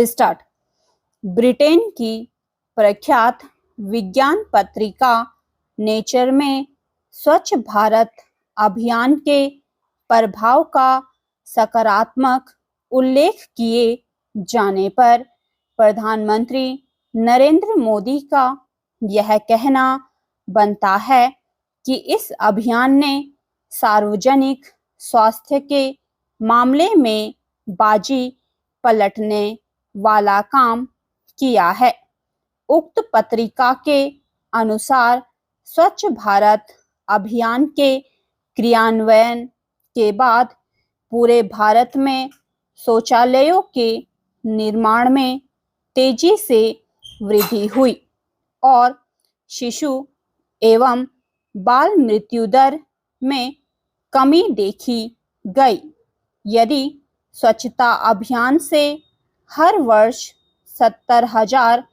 Start. Britain की प्रख्यात विज्ञान पत्रिका नेचर में स्वच्छ भारत अभियान के प्रभाव का सकारात्मक उल्लेख किए जाने पर प्रधानमंत्री नरेंद्र मोदी का यह कहना बनता है कि इस अभियान ने सार्वजनिक स्वास्थ्य के मामले में बाजी पलटने वाला काम किया है। उक्त पत्रिका के अनुसार स्वच्छ भारत अभियान के क्रियान्वयन के बाद पूरे भारत में शौचालयों के निर्माण में तेजी से वृद्धि हुई और शिशु एवं बाल मृत्यु दर में कमी देखी गई। यदि स्वच्छता अभियान से हर वर्ष 70,000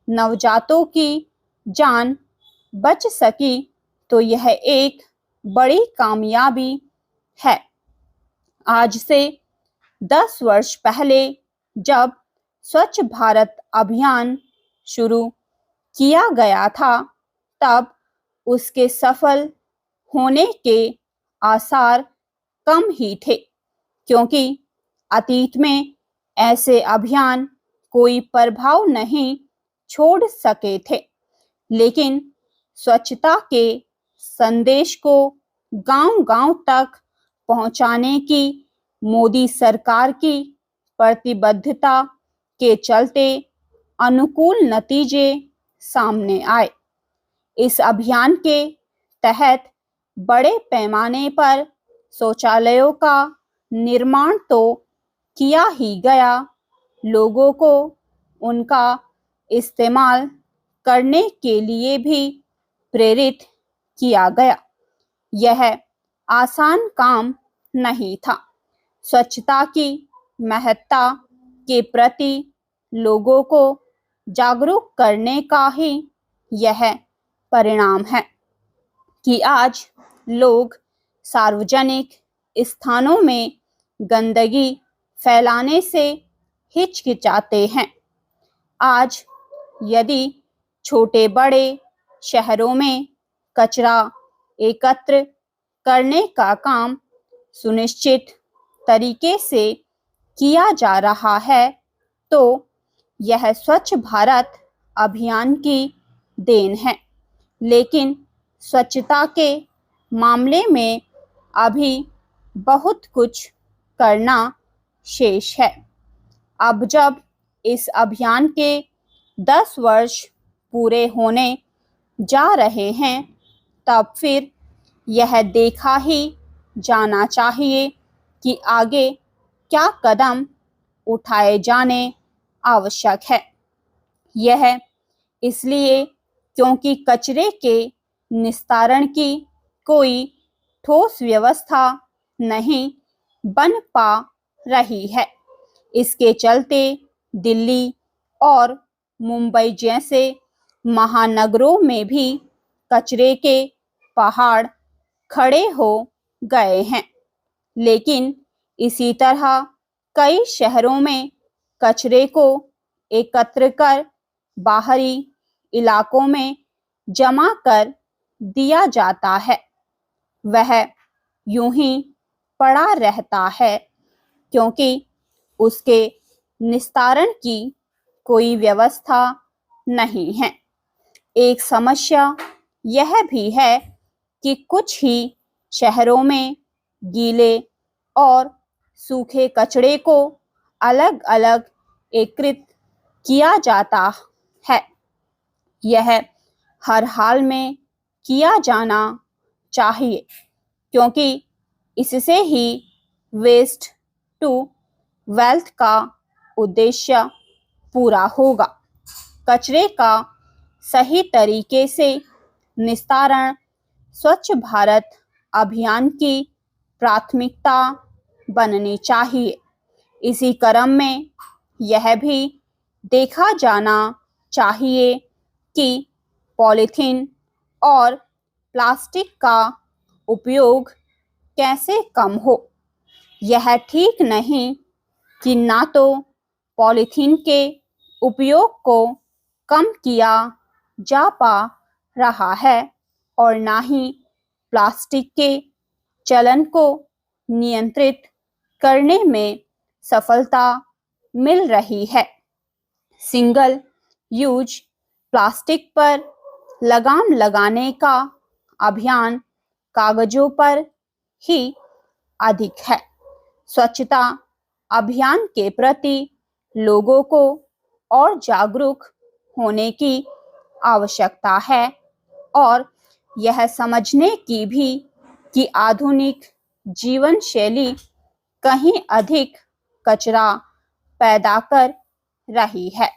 नवजातों की जान बच सकी तो यह एक बड़ी कामयाबी है। आज से 10 वर्ष पहले जब स्वच्छ भारत अभियान शुरू किया गया था तब उसके सफल होने के आसार कम ही थे, क्योंकि अतीत में ऐसे अभियान कोई प्रभाव नहीं छोड़ सके थे। लेकिन स्वच्छता के संदेश को गांव-गांव तक पहुंचाने की मोदी सरकार की प्रतिबद्धता के चलते अनुकूल नतीजे सामने आए। इस अभियान के तहत बड़े पैमाने पर शौचालयों का निर्माण तो किया ही गया, लोगों को उनका इस्तेमाल करने के लिए भी प्रेरित किया गया। यह आसान काम नहीं था। स्वच्छता की महत्ता के प्रति लोगों को जागरूक करने का ही यह परिणाम है कि आज लोग सार्वजनिक स्थानों में गंदगी फैलाने से हिचकिचाते हैं। आज यदि छोटे बड़े शहरों में कचरा एकत्र करने का काम सुनिश्चित तरीके से किया जा रहा है तो यह स्वच्छ भारत अभियान की देन है। लेकिन स्वच्छता के मामले में अभी बहुत कुछ करना शेष है। अब जब इस अभियान के 10 वर्ष पूरे होने जा रहे हैं तब फिर यह देखा ही जाना चाहिए कि आगे क्या कदम उठाए जाने आवश्यक है। यह इसलिए क्योंकि कचरे के निस्तारण की कोई ठोस व्यवस्था नहीं बन पा रही है। इसके चलते दिल्ली और मुंबई जैसे महानगरों में भी कचरे के पहाड़ खड़े हो गए हैं। लेकिन इसी तरह कई शहरों में कचरे को एकत्र कर बाहरी इलाकों में जमा कर दिया जाता है। वह यूं ही पड़ा रहता है क्योंकि उसके निस्तारण की कोई व्यवस्था नहीं है। एक समस्या यह भी है कि कुछ ही शहरों में गीले और सूखे कचरे को अलग अलग एकत्रित किया जाता है। यह हर हाल में किया जाना चाहिए क्योंकि इससे ही वेस्ट टू वेल्थ का उद्देश्य पूरा होगा। कचरे का सही तरीके से निस्तारण स्वच्छ भारत अभियान की प्राथमिकता बननी चाहिए। इसी क्रम में यह भी देखा जाना चाहिए कि पॉलीथीन और प्लास्टिक का उपयोग कैसे कम हो। यह ठीक नहीं कि ना तो पॉलीथीन के उपयोग को कम किया जा पा रहा है और ना ही प्लास्टिक के चलन को नियंत्रित करने में सफलता मिल रही है। सिंगल यूज प्लास्टिक पर लगाम लगाने का अभियान कागजों पर ही अधिक है। स्वच्छता अभियान के प्रति लोगों को और जागरूक होने की आवश्यकता है और यह समझने की भी कि आधुनिक जीवन शैली कहीं अधिक कचरा पैदा कर रही है।